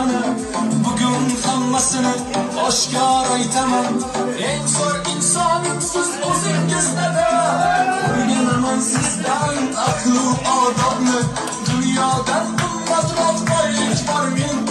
mana bugun hammasini oshkor aytaman. Eng zo'r insonim siz o'zingizda-da. O'rganaman sizdan aql odobni, dunyodan qimmatroq boylik bor men